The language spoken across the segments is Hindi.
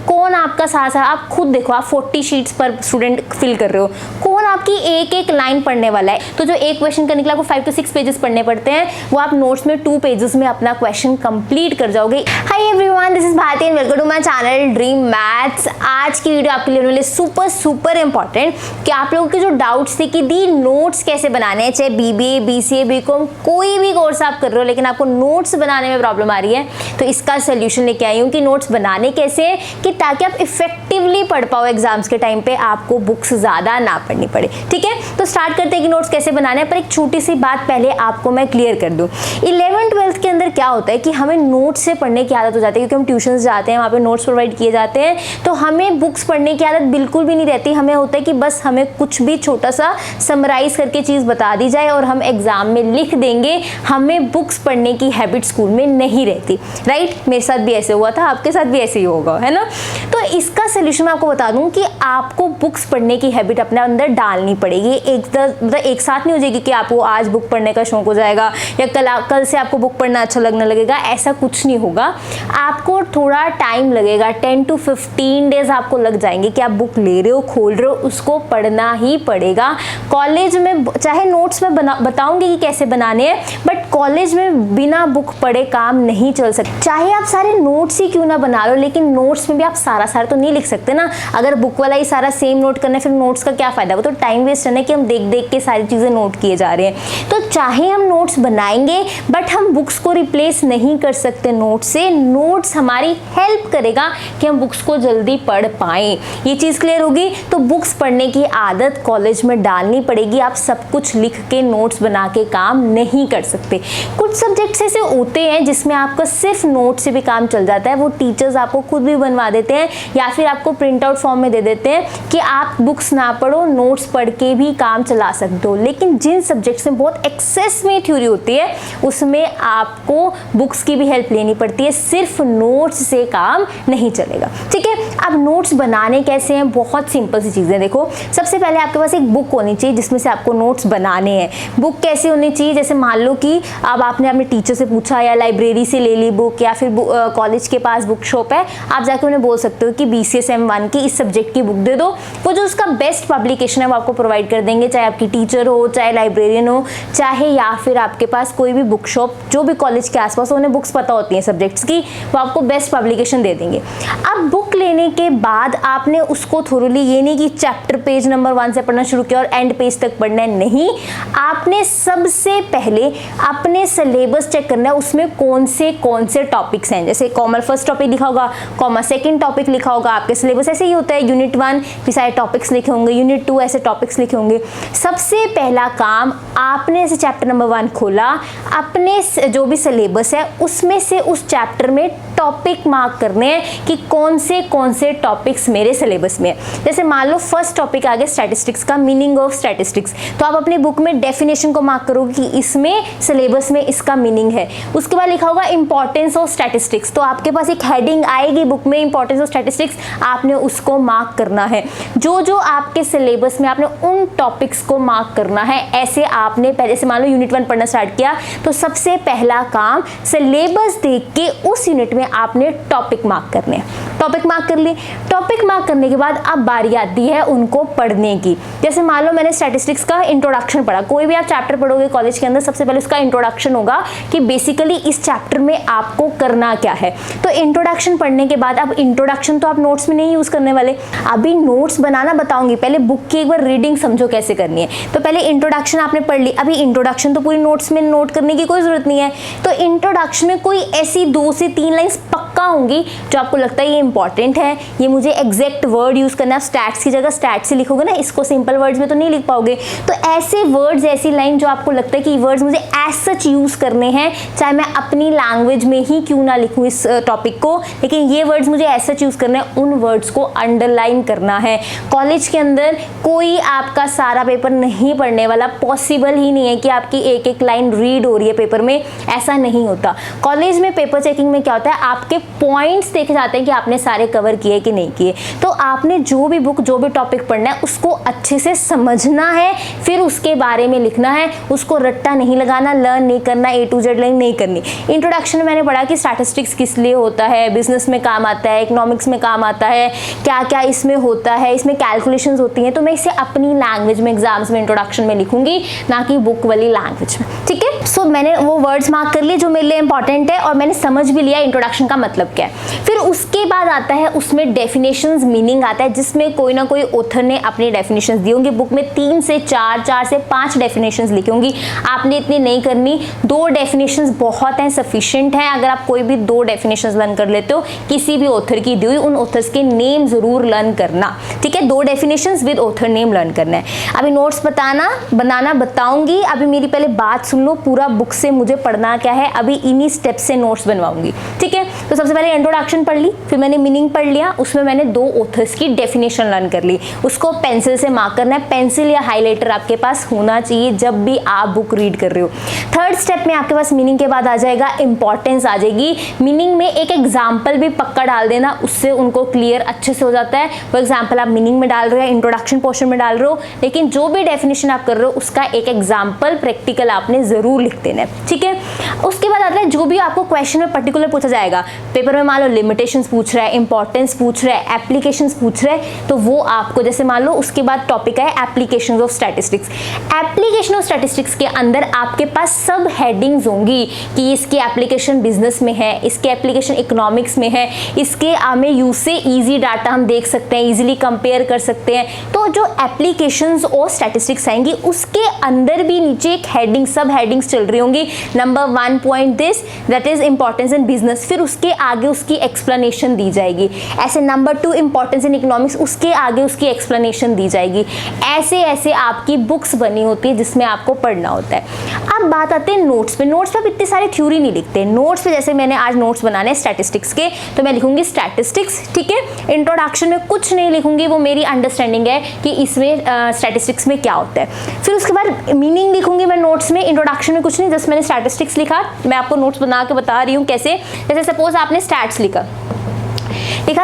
कौन आपका साथ, आप खुद देखो, आप 40 शीट्स पर स्टूडेंट फिल कर रहे हो, कौन आपकी एक एक लाइन पढ़ने वाला है। तो जो एक क्वेश्चन करने के लिए आपको 5 to 6 पेजेस पढ़ने पड़ते हैं, वो आप नोट्स में 2 पेजेस में अपना क्वेश्चन कंप्लीट कर जाओगे। Hi everyone, this is Bharati and welcome to my channel dream maths. आज की वीडियो आपके लिए होने वाली सुपर इंपॉर्टेंट कि आप लोगों के जो डाउट्स थे कि दी नोट्स कैसे बनाने हैं, चाहे बीबीए, बीसीए, बीकॉम, कोई भी कोर्स आप कर रहे हो लेकिन आपको नोट्स बनाने में प्रॉब्लम आ रही है, तो इसका सोल्यूशन लेके आई हूँ कि नोट्स बनाने कैसे हैं कि ताकि आप इफेक्टिवली पढ़ पाओ एग्जाम्स के टाइम पे, आपको बुक्स ज़्यादा ना पढ़नी पड़े। ठीक है, तो स्टार्ट करते हैं कि नोट्स कैसे बनाने हैं। पर एक छोटी सी बात पहले आपको मैं क्लियर कर दूँ। 11th-12th के अंदर क्या होता है कि हमें नोट्स से पढ़ने की आदत हो जाती है, क्योंकि हम ट्यूशन जाते हैं, वहाँ पे नोट्स प्रोवाइड किए जाते हैं, तो हमें बुक्स पढ़ने की आदत बिल्कुल भी नहीं रहती। हमें होता है कि बस हमें कुछ भी छोटा सा समराइज करके चीज़ बता दी जाए और हम एग्जाम में लिख देंगे। हमें बुक्स पढ़ने की हैबिट स्कूल में नहीं रहती, राइट। मेरे साथ भी ऐसे हुआ था, आपके साथ भी ऐसे ही होगा, है ना। तो इसका सोल्यूशन मैं आपको बता दूं कि आपको बुक्स पढ़ने की हैबिट अपने अंदर डालनी पड़ेगी। एक साथ नहीं हो जाएगी कि आपको आज बुक पढ़ने का शौक हो जाएगा या कल से आपको बुक पढ़ना अच्छा लगने लगेगा, ऐसा कुछ नहीं होगा। आपको थोड़ा टाइम लगेगा, 10 to 15 डेज आपको लग जाएंगे कि आप बुक ले रहे हो, खोल रहे हो, उसको पढ़ना ही पड़ेगा। कॉलेज में चाहे नोट्स में बताऊंगी कि कैसे बनाने हैं, बट कॉलेज में बिना बुक पढ़े काम नहीं चल सकता। चाहे आप सारे नोट्स ही क्यों ना बना लो, लेकिन नोट्स में भी आप सारा तो नहीं लिख सकते ना। अगर बुक वाला ही सारा सेम नोट करना है, फिर नोट्स का क्या फायदा। वो तो टाइम वेस्ट है कि हम देख देख के सारी चीजें नोट किए जा रहे हैं। तो चाहे हम नोट्स बनाएंगे, बट हम बुक्स को रिप्लेस नहीं कर सकते नोट्स से। नोट्स हमारी हेल्प करेगा कि हम बुक्स को जल्दी पढ़ पाएं। ये चीज क्लियर होगी। तो बुक्स पढ़ने की आदत कॉलेज में डालनी पड़ेगी। आप सब कुछ लिख के नोट्स बना के काम नहीं कर सकते। कुछ सब्जेक्ट्स ऐसे होते हैं जिसमें आपका सिर्फ नोट से भी काम चल जाता है। वो टीचर्स आपको खुद भी बनवा देते हैं या फिर आपको प्रिंट आउट फॉर्म में दे देते हैं कि आप बुक्स ना पढ़ो, नोट्स पढ़ के भी काम चला सकते हो। लेकिन जिन सब्जेक्ट्स में बहुत एक्सेस में थ्योरी होती है, उसमें आपको बुक्स की भी हेल्प लेनी पड़ती है। सिर्फ नोट्स से काम नहीं चलेगा। ठीक है, अब नोट्स बनाने कैसे हैं, बहुत सिंपल सी चीज़ें। देखो, सबसे पहले आपके पास एक बुक होनी चाहिए जिसमें से आपको नोट्स बनाने हैं। बुक कैसे होनी चाहिए, जैसे मान लो कि अब आपने अपने टीचर से पूछा या लाइब्रेरी से ले ली बुक, या फिर कॉलेज के पास बुक शॉप है, आप जाकर उन्हें बोल सकते हो कि BCSM 1 की इस सब्जेक्ट की बुक दे दो। वो जो उसका बेस्ट पब्लिकेशन है वो आपको प्रोवाइड कर देंगे, चाहे आपकी टीचर हो, चाहे लाइब्रेरियन हो, चाहे या फिर आपके पास कोई भी बुक शॉप जो भी कॉलेज के आसपास उन्हें बुक्स पता होती हैं सब्जेक्ट्स की, वो आपको बेस्ट पब्लिकेशन दे देंगे। अब बुक लेने के बाद आपने उसको थोरोली, ये नहीं कि चैप्टर पेज नंबर 1 से पढ़ना शुरू किया और एंड पेज तक पढ़ना है, नहीं। आपने सबसे पहले अपने सिलेबस चेक करना है, उसमें कौन से टॉपिक्स हैं। जैसे कॉमन फर्स्ट टॉपिक लिखा होगा, कॉमन सेकंड टॉपिक लिखा होगा। आपके सिलेबस ऐसे ही होता है, यूनिट 1 भी सारे टॉपिक्स लिखे होंगे, यूनिट 2 ऐसे टॉपिक्स लिखे होंगे। सबसे पहला काम, आपने ऐसे चैप्टर नंबर 1 खोला, अपने जो भी सिलेबस है उसमें से उस चैप्टर में टॉपिक मार्क करने हैं कि कौन से टॉपिक्स मेरे सिलेबस में है। जैसे मान लो फर्स्ट टॉपिक आ गया स्टैटिस्टिक्स का, मीनिंग ऑफ स्टैटिस्टिक्स, तो आप अपनी बुक में डेफिनेशन को मार्क करोगे कि इसमें सिलेबस में इसका मीनिंग है। उसके बाद लिखा होगा इंपॉर्टेंस ऑफ स्टैटिस्टिक्स, तो आपके पास एक हेडिंग आएगी बुक में, इंपॉर्टेंस ऑफ स्टैटिस्टिक्स, आपने उसको मार्क करना है। जो आपके सिलेबस में आपने उन टॉपिक्स को मार्क करना है। ऐसे आपने पहले से मान लो यूनिट 1 पढ़ना स्टार्ट किया, तो सबसे पहला काम सिलेबस देख के उस यूनिट में आपने टॉपिक मार्क करने हैं। टॉपिक मार्क कर लिए। टॉपिक मार्क करने के बाद अब बारी आती है उनको पढ़ने की। जैसे मान लो मैंने स्टैटिस्टिक्स का इंट्रोडक्शन पढ़ा। कोई भी आप चैप्टर पढ़ोगे कॉलेज के अंदर, सबसे पहले उसका इंट्रोडक्शन होगा कि बेसिकली इस चैप्टर में आपको करना क्या है। तो इंट्रोडक्शन पढ़ने के बाद, अब इंट्रोडक्शन तो आप नोट्स में नहीं यूज करने वाले, अभी नोट्स बनाना बताऊंगी। पहले बुक की एक बार रीडिंग समझो कैसे करनी है। तो पहले इंट्रोडक्शन आपने पढ़ ली। अभी इंट्रोडक्शन तो पूरी नोट्स में नोट करने की कोई जरूरत नहीं है, तो इंट्रोडक्शन में कोई ऐसी 2 से 3 लाइन्स पक्का होंगी जो आपको लगता है ये इंपॉर्टेंट है, ये मुझे एग्जैक्ट वर्ड यूज करना है। स्टैट्स की जगह स्टैट से लिखोगे ना, इसको सिंपल वर्ड्स में तो नहीं लिख पाओगे। तो ऐसे वर्ड्स, ऐसी लाइन जो आपको लगता है कि वर्ड्स मुझे एज सच यूज करने हैं, चाहे मैं अपनी लैंग्वेज में ही क्यों ना लिखूं इस टॉपिक को, लेकिन ये वर्ड्स मुझे एज सच यूज करने हैं, उन वर्ड्स को अंडरलाइन करना है। कॉलेज के अंदर कोई आपका सारा पेपर नहीं पढ़ने वाला, पॉसिबल ही नहीं है कि आपकी एक एक लाइन रीड हो रही है पेपर में, ऐसा नहीं होता। कॉलेज में पेपर चेकिंग में क्या होता है, आपके पॉइंट्स देखे जाते हैं कि आपने सारे कवर किए कि नहीं किए। तो आपने जो भी बुक, जो भी टॉपिक पढ़ना है उसको अच्छे से समझना है, फिर उसके बारे में लिखना है। उसको रट्टा नहीं लगाना, लर्न नहीं करना, A to Z लर्न नहीं करनी। इंट्रोडक्शन में मैंने पढ़ा कि स्टैटिस्टिक्स किस लिए होता है, बिजनेस में काम आता है, इकोनॉमिक्स में काम आता है, क्या क्या इसमें होता है, इसमें कैलकुलेशंस होती हैं। तो मैं इसे अपनी लैंग्वेज में एग्जाम्स में इंट्रोडक्शन में लिखूंगी, ना कि बुक वाली लैंग्वेज में। ठीक है, सो मैंने वो वर्ड्स मार्क कर लिए जो मेरे लिए इंपॉर्टेंट है, और मैंने समझ भी लिया इंट्रोडक्शन का मतलब क्या है। फिर उसके बाद आता है उसमें डेफिनेशंस, मीनिंग आता है, जिसमें कोई ना कोई ऑथर ने अपनी डेफिनेशंस दी होंगी। बुक में 3 से 4, 4 से 5 डेफिनेशंस लिखी होंगी। आपने इतनी नहीं करनी, 2 डेफिनेशंस बहुत हैं, सफिशिएंट हैं। अगर आप कोई भी 2 डेफिनेशंस लर्न कर लेते हो किसी भी ऑथर की दी हुई, उन ऑथर्स के नेम जरूर लर्न करना। ठीक है, 2 definitions with author name learn करना है। अभी नोट्स बनाना बताऊंगी। अभी मेरी पहले बात सुन लो, पूरा बुक से मुझे पढ़ना क्या है, अभी इन्हीं स्टेप से नोट्स बनवाऊंगी। ठीक है, तो सबसे पहले इंट्रोडक्शन पढ़ ली, फिर मैंने मीनिंग पढ़ लिया, उसमें मैंने 2 ऑथर्स की डेफिनेशन लर्न कर ली। उसको पेंसिल से मार्क करना है। पेंसिल या हाईलाइटर आपके पास होना चाहिए जब भी आप बुक रीड कर रहे हो। थर्ड स्टेप में आपके पास मीनिंग के बाद आ जाएगा इंपॉर्टेंस आ जाएगी। मीनिंग में एक एग्जाम्पल भी पक्का डाल देना, उससे उनको क्लियर अच्छे से हो जाता है। वो एग्जाम्पल आप मीनिंग में डाल रहे हो, इंट्रोडक्शन पोर्शन में डाल रहे हो, लेकिन जो भी डेफिनेशन आप कर रहे हो उसका एक एग्जाम्पल प्रैक्टिकल आपने जरूर लिख देना है। ठीक है, उसके बाद आता है जो भी आपको क्वेश्चन में पर्टिकुलर पूछा जाएगा। पेपर में मान लो लिमिटेशंस पूछ रहा है, इंपॉर्टेंस पूछ रहा है, एप्लीकेशंस पूछ रहा है, तो वो आपको जैसे मान लो उसके बाद टॉपिक है applications of statistics. Application of statistics के अंदर आपके पास सब हेडिंग्स होंगी कि इसकी एप्लीकेशन बिजनेस में है, इसके एप्लीकेशन इकोनॉमिक्स में है, इसके में यूज से इजी डाटा हम देख सकते हैं, इजीली कंपेयर कर सकते हैं। तो जो एप्लीकेशंस और स्टैटिस्टिक्स आएंगी उसके अंदर भी नीचे एक हेडिंग, सब हेडिंग्स चल रही होंगी। Number 1 point this, that is importance in business, फिर उसके आगे उसकी एक्सप्लेनेशन दी जाएगी। ऐसे नंबर 2 इंपॉर्टेंस इन इकोनॉमिक्स, उसके आगे उसकी एक्सप्लेनेशन दी जाएगी। ऐसे ऐसे आपकी बुक्स बनी होती है जिसमें आपको पढ़ना होता है। अब बात आते हैं नोट्स पे। नोट्स पे आप इतनी सारी थ्योरी नहीं लिखते। नोट्स पे जैसे मैंने आज नोट्स बनाने हैं स्टैटिस्टिक्स के, तो मैं लिखूंगी स्टैटिस्टिक्स। ठीक है, इंट्रोडक्शन में कुछ नहीं लिखूंगी, वो मेरी अंडरस्टैंडिंग है कि इसमें स्टैटिस्टिक्स में क्या होता है। फिर उसके बाद मीनिंग लिखूंगी मैं नोट्स में। इंट्रोडक्शन में कुछ नहीं, जस्ट मैंने स्टैटिस्टिक्स लिखा। मैं आपको नोट्स बना के बता रही हूँ कैसे। जैसे सपोज आपने स्टैट्स लिखा,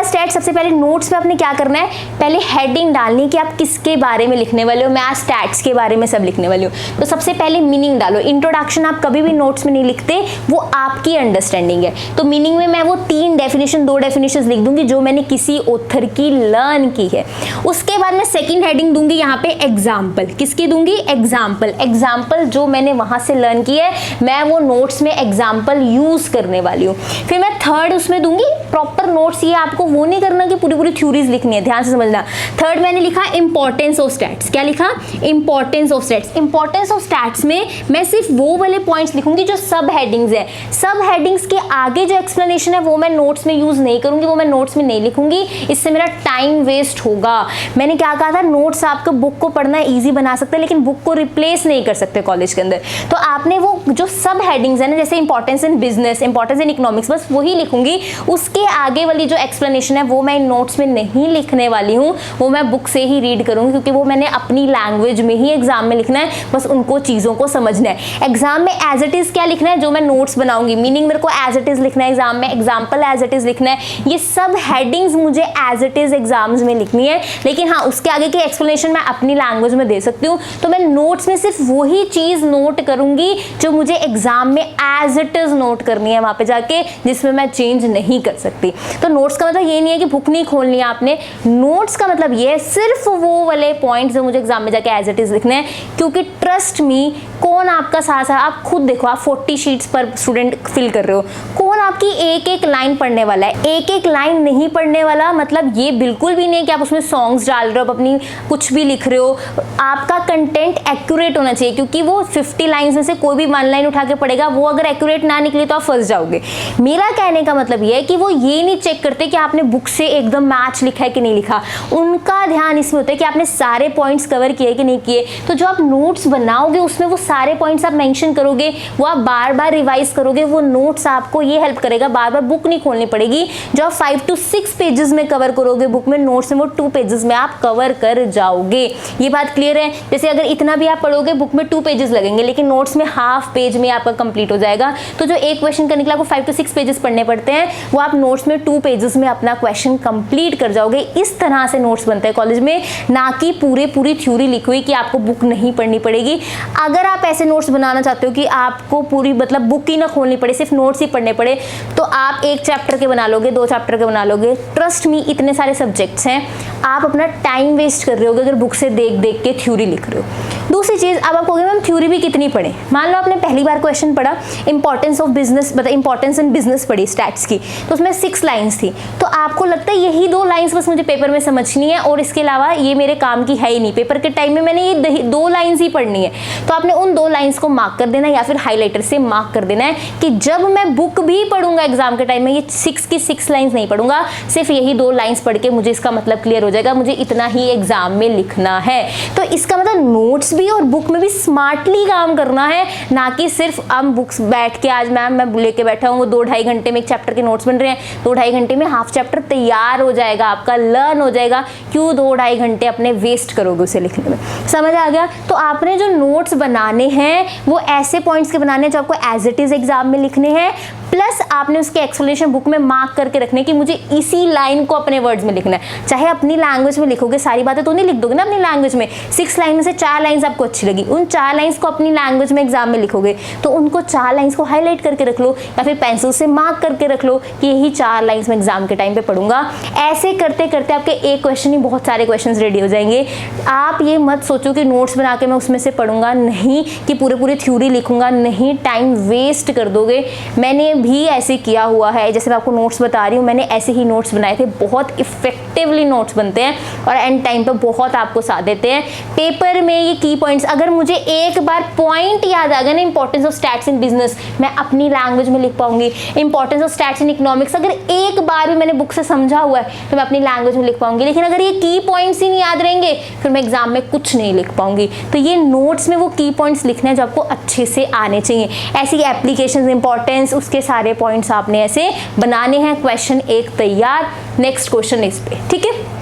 स्टैट, सबसे पहले नोट्स में आपने क्या करना है, पहले हेडिंग डालनी कि आप किसके बारे में लिखने वाले हो। मैं आज स्टैट्स के बारे में सब लिखने वाली हूँ, तो सबसे पहले मीनिंग डालो। इंट्रोडक्शन आप कभी भी नोट्स में नहीं लिखते, वो आपकी अंडरस्टैंडिंग है। तो मीनिंग में मैं वो 3 डेफिनेशन, 2 डेफिनेशन लिख दूंगी जो मैंने किसी ऑथर की लर्न की है। उसके बाद मैं सेकेंड हेडिंग दूंगी यहाँ पे एग्जाम्पल। किसकी दूंगी, एग्जाम्पल। एग्जाम्पल जो मैंने वहां से लर्न की है, मैं वो नोट्स में एग्जाम्पल यूज करने वाली हूँ। फिर मैं थर्ड उसमें दूंगी प्रॉपर नोट्स। ये आपको वो नहीं करना कि पूरी पूरी थ्योरीज लिखनी है, ध्यान से समझना। थर्ड मैंने लिखा इंपॉर्टेंस ऑफ स्टैट्स। क्या लिखा, importance of stats. Importance of stats में मैं सिर्फ वो वाले पॉइंट्स लिखूंगी जो सब हेडिंग्स है। सब हेडिंग्स के आगे जो एक्सप्लेनेशन है वो मैं नोट्स में यूज नहीं करूंगी, वो मैं नोट्स में नहीं लिखूंगी, इससे मेरा टाइम वेस्ट होगा। मैंने क्या कहा था, नोट्स आपको बुक को पढ़ना ईजी बना सकते हैं, लेकिन बुक को रिप्लेस नहीं कर सकते कॉलेज के अंदर। तो आपने वो जो सब हेडिंग्स है ना, जैसे importance in business, importance in economics, बस वही लिखूंगी। उसके आगे वाली जो एक्सप्लेनेशन है वो मैं नोट्स में नहीं लिखने वाली हूँ, वो मैं बुक से ही रीड करूंगी, क्योंकि वो मैंने अपनी लैंग्वेज में ही एग्जाम में लिखना है। बस उनको चीजों को समझना है। एग्जाम में एज इट इज क्या लिखना है, जो मैं नोट्स बनाऊंगी। मीनिंग मेरे को एज इट इज लिखना है एग्जाम में, एग्जाम्पल एज इट इज लिखना है। ये सब हेडिंग्स मुझे एज इट इज एग्जाम्स में लिखनी है, लेकिन हाँ उसके आगे की एक्सप्लेनेशन मैं अपनी लैंग्वेज में दे सकती हूँ। तो मैं नोट्स में सिर्फ वही चीज नोट करूंगी जो मुझे एग्जाम में एज इट इज नोट करनी है वहां पे जाके, जिसमें मैं चेंज नहीं कर सकती। तो नोट्स का मतलब ये नहीं है कि बुक नहीं खोलनी है आपने। नोट्स का मतलब ये है सिर्फ वो वाले पॉइंट्स जो मुझे एग्जाम में जाके एज इट इज लिखने हैं, क्योंकि ट्रस्ट मी, कौन आपका साथ है आप खुद देखो। आप 40 शीट्स पर स्टूडेंट फिल कर रहे हो, कौन आपकी एक एक लाइन पढ़ने वाला है। एक एक लाइन नहीं पढ़ने वाला मतलब ये बिल्कुल भी नहीं कि आप उसमें सॉन्ग्स डाल रहे हो, अपनी कुछ भी लिख रहे हो। आपका कंटेंट एक्यूरेट होना चाहिए, क्योंकि वो 50 लाइन्स में से कोई भी 1 लाइन उठा के पढ़ेगा, वो अगर एक्यूरेट ना निकले तो आप फंस जाओगे। मेरा कहने का मतलब ये है कि वो ये नहीं चेक करते कि आपने बुक से एकदम मैच लिखा है कि नहीं लिखा, उनका ध्यान इसमें होता है कि आपने सारे पॉइंट्स कवर किए कि नहीं किए। तो जो आप नोट्स बनाओगे उसमें वो सारे पॉइंट्स आप मेंशन करोगे, वो आप बार बार रिवाइज करोगे, वो नोट्स आपको ये हेल्प करेगा, बार बार बुक नहीं खोलनी पड़ेगी। जो आप 5 to 6 पेजेस में कवर करोगे बुक में, नोट्स में वो 2 पेजेस में आप कवर कर जाओगे। ये बात क्लियर है? जैसे अगर इतना भी आप पढ़ोगे बुक में 2 पेजेस लगेंगे, लेकिन नोट्स में हाफ पेज में आपका कंप्लीट हो जाएगा। तो जो एक क्वेश्चन करने के लिए आपको 5 to 6 पेजेस पढ़ने पड़ते हैं, वो आप नोट्स में 2 पेजेस में अपना क्वेश्चन कंप्लीट कर जाओगे। इस तरह से नोट्स बनते हैं कॉलेज में, ना कि पूरी थ्योरी लिखी हुई कि आपको बुक नहीं पढ़नी पड़ेगी। अगर आप ऐसे नोट्स बनाना चाहते हो कि आपको पूरी मतलब बुक ही ना खोलनी पड़े, सिर्फ नोट्स ही पढ़ने पड़े, तो आप 1 चैप्टर के बना लोगे, 2 चैप्टर के बना लोगे। ट्रस्ट मी, इतने सारे सब्जेक्ट्स हैं, आप अपना टाइम वेस्ट कर रहे होगे अगर बुक से देख देख के थ्योरी लिख रहे हो। दूसरी चीज़, अब आप कहोगे मैम थ्योरी भी कितनी पढ़े। मान लो आपने पहली बार क्वेश्चन पढ़ा, इंपॉर्टेंस ऑफ बिजनेस, मतलब इंपॉर्टेंस इन बिजनेस पढ़ी स्टैट्स की, तो उसमें 6 लाइन्स थी। तो आपको लगता है यही 2 लाइन्स बस मुझे पेपर में समझनी है और इसके अलावा ये मेरे काम की है ही नहीं, पेपर के टाइम में मैंने ये 2 लाइन्स ही पढ़नी है। तो आपने उन 2 लाइन्स को मार्क कर देना या फिर हाईलाइटर से मार्क कर देना है कि जब मैं बुक भी पढ़ूंगा एग्जाम के टाइम में, ये 6 की 6 लाइन्स नहीं पढ़ूंगा, सिर्फ यही 2 लाइन्स पढ़ के मुझे इसका मतलब क्लियर हो जाएगा, मुझे इतना ही एग्जाम में लिखना है। तो इसका मतलब नोट्स भी और बुक में भी स्मार्टली काम करना है, ना कि सिर्फ हम बुक्स बैठ के आज मैम मैं लेके बैठा हूँ, वो 2-2.5 घंटे में एक चैप्टर के नोट्स बन रहे हैं, 2-2.5 घंटे में हाफ चैप्टर तैयार हो जाएगा, आपका लर्न हो जाएगा। क्यों 2-2.5 घंटे अपने वेस्ट करोगे उसे लिखने में? समझ आ गया? तो आपने जो नोट्स बनाने हैं वो ऐसे पॉइंट्स के बनाने हैं जो आपको एज इट इज एग्जाम में लिखने हैं, प्लस आपने उसके एक्सप्लेनेशन बुक में मार्क करके रखने कि मुझे इसी लाइन को अपने वर्ड्स में लिखना है। चाहे अपनी लैंग्वेज में लिखोगे, सारी बातें तो नहीं लिख दोगे ना अपनी लैंग्वेज में। 6 लाइन में से 4 लाइन्स आपको अच्छी लगी, उन 4 लाइन्स को अपनी लैंग्वेज में एग्जाम में लिखोगे, तो उनको 4 लाइन्स को हाईलाइट करके रख लो या फिर पेंसिल से मार्क करके रख लो कि यही 4 लाइन्स में एग्जाम के टाइम पे पढ़ूंगा। ऐसे करते करते आपके एक क्वेश्चन ही बहुत सारे क्वेश्चन रेडी हो जाएंगे। आप ये मत सोचो कि नोट्स बना के मैं उसमें से पढ़ूंगा, नहीं कि पूरी थ्योरी लिखूंगा, नहीं, टाइम वेस्ट कर दोगे। मैंने भी ऐसे किया हुआ है, जैसे मैं आपको नोट्स बता रही हूँ, मैंने ऐसे ही नोट्स बनाए थे, बहुत इफेक्टिवली नोट्स बनते हैं और एंड टाइम पे बहुत आपको साथ देते हैं। पेपर में ये की पॉइंट्स, अगर मुझे एक बार पॉइंट याद आ गया ना, importance of stats in business, मैं अपनी लैंग्वेज में लिख पाऊंगी। Importance of stats in economics अगर एक बार भी मैंने बुक से समझा हुआ है तो मैं अपनी लैंग्वेज में लिख पाऊंगी। लेकिन अगर ये की पॉइंट्स ही नहीं याद रहेंगे फिर मैं एग्जाम में कुछ नहीं लिख पाऊंगी। तो ये नोट्स में वो की पॉइंट्स लिखने हैं जो आपको अच्छे से आने चाहिए। ऐसी एप्लीकेशन, इंपॉर्टेंस, उसके सारे पॉइंट्स आपने ऐसे बनाने हैं। क्वेश्चन 1 तैयार, नेक्स्ट क्वेश्चन इस पे, ठीक है।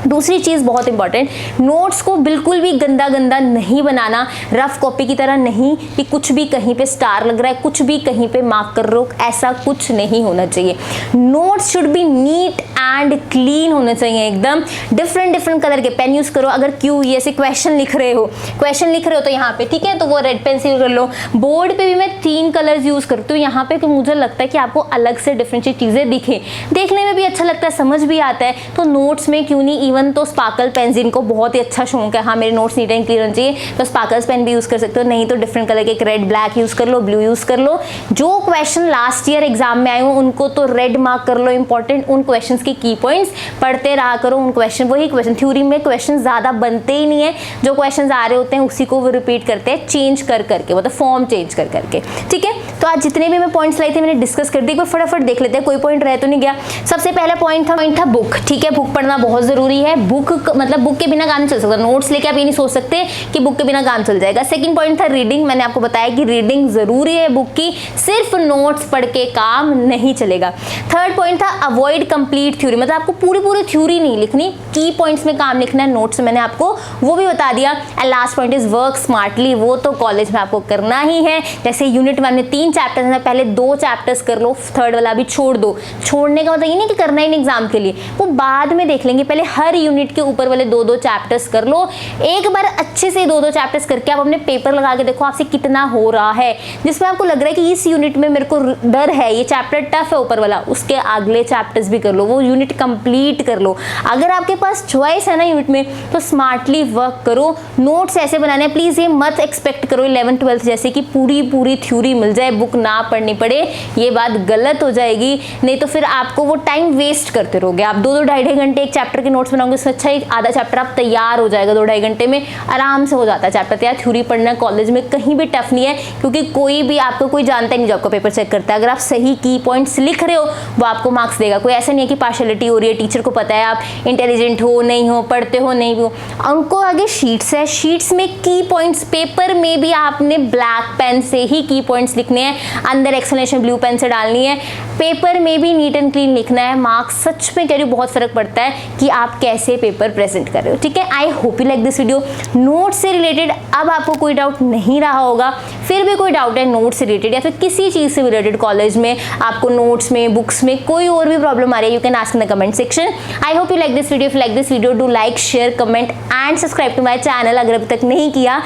दूसरी चीज़ बहुत इंपॉर्टेंट, नोट्स को बिल्कुल भी गंदा नहीं बनाना, रफ कॉपी की तरह नहीं कि कुछ भी कहीं पे स्टार लग रहा है, कुछ भी कहीं पे मार्क कर रहे हो, ऐसा कुछ नहीं होना चाहिए। Notes should be neat and clean होने चाहिए एकदम। डिफरेंट कलर के पेन यूज़ करो। अगर क्यों ये ऐसे क्वेश्चन लिख रहे हो तो यहाँ पे, ठीक है, तो वो रेड पेंसिल कर लो। बोर्ड पे भी मैं 3 कलर्स यूज़ करती हूँ यहाँ पे, तो मुझे लगता है कि आपको अलग से डिफरेंट चीज़ें दिखे, देखने में भी अच्छा लगता है, समझ भी आता है। तो नोट्स में क्यों नहीं, इवन तो स्पार्कल पेन, जिनको बहुत ही अच्छा शौक है, हाँ मेरे नोट्स नीट एंड क्लियर होने चाहिए, तो स्पार्कल्स पेन भी यूज़ कर सकते हो, नहीं तो डिफरेंट कलर के रेड ब्लैक यूज़ कर लो, ब्लू यूज़ कर लो। जो क्वेश्चन लास्ट ईयर एग्जाम में आए हो उनको तो रेड मार्क कर लो, इंपॉर्टेंट उन क्वेश्चन की की पॉइंट्स पढ़ते रहा करो। उन क्वेश्चन, वही क्वेश्चन, थ्योरी में क्वेश्चन ज़्यादा बनते ही नहीं है, जो क्वेश्चन आ रहे होते हैं उसी को वो रिपीट करते हैं, चेंज कर करके, मतलब फॉर्म चेंज कर करके, ठीक है। तो आज जितने भी मैं पॉइंट्स लाई थे मैंने डिस्कस कर दी, कोई फटाफट देख लेते हैं, कोई पॉइंट रह तो नहीं गया। सबसे पहला पॉइंट था बुक, ठीक है, बुक पढ़ना बहुत जरूरी है। बुक मतलब बुक के बिना काम चल सकता, नोट्स लेके आप ये नहीं सोच सकते कि बुक के बिना काम चल जाएगा। सेकंड पॉइंट था रीडिंग, मैंने आपको बताया कि रीडिंग जरूरी है बुक की, सिर्फ नोट्स पढ़ के काम नहीं चलेगा। थर्ड पॉइंट था अवॉइड कंप्लीट थ्योरी, मतलब आपको पूरी थ्योरी नहीं लिखनी, की पॉइंट्स में काम लिखना है। नोट्स मैंने आपको वो भी बता दिया। And last point is work smartly, वो तो कॉलेज में आपको करना ही है। जैसे यूनिट 1 में 3 चैप्टर्स हैं, पहले 2 चैप्टर्स कर लो, थर्ड वाला भी छोड़ दो। छोड़ने का मतलब ये नहीं कि करना ही नहीं एग्जाम के लिए, वो बाद में देख लेंगे, पहले हर यूनिट के ऊपर वाले 2-2 चैप्टर्स कर लो। एक बार अच्छे से 2-2 चैप्टर्स करके आप अपने पेपर लगा के देखो आपसे कितना हो रहा है। जिसमें आपको लग रहा है कि इस यूनिट में मेरे को डर है, ये चैप्टर टफ है ऊपर वाला, उसके अगले चैप्टर्स भी कर लो, वो यूनिट कंप्लीट कर लो। अगर आपके पास चॉइस है ना यूनिट में तो स्मार्टली वर्क करो। नोट्स ऐसे बनाने, प्लीज ये मत एक्सपेक्ट करो 11th-12th जैसे कि पूरी थ्योरी मिल जाए, बुक ना पढ़नी पड़े, ये बात गलत हो जाएगी। नहीं तो फिर आपको वो टाइम वेस्ट करते रहोगे। आप 2-2 ढाई घंटे एक चैप्टर के नोट्स बनाओगे उससे अच्छा एक आधा चैप्टर आप तैयार हो जाएगा 2-2.5 घंटे में, आराम से हो जाता है चैप्टर तैयार। थ्योरी पढ़ना कॉलेज में कहीं भी टफ नहीं है, क्योंकि कोई भी आपको कोई जानता ही नहीं जो आपको पेपर चेक करता है। अगर आप सही की पॉइंट्स लिख रहे हो वो आपको मार्क्स देगा। कोई ऐसा नहीं है कि पार्शलिटी हो रही है, टीचर को पता है आप इंटेलिजेंट हो नहीं हो, पढ़ते हो नहीं हो। उनको आगे शीट्स है, शीट्स में की पॉइंट्स, पेपर में भी आपने ब्लैक पेन से ही की पॉइंट्स लिखने हैं, अंदर एक्सप्लेनेशन ब्लू पेन से डालनी है। पेपर में भी नीट एंड क्लीन लिखना है। मार्क्स सच में कह रही हूँ बहुत फर्क पड़ता है कि आप कैसे पेपर प्रेजेंट कर रहे हो। ठीक है, आई hope you like this video. Note से रिलेटेड अब आपको कोई डाउट नहीं रहा होगा। फिर भी कोई डाउट है नोट से रिलेटेड या फिर किसी चीज़ से रिलेटेड, कॉलेज में आपको नोट्स में, बुक्स में कोई और भी प्रॉब्लम आ रही है, you can ask in the comment section. I hope you like this video. If you like this video, do like, share, comment and subscribe to my channel अगर अभी तक नहीं किया।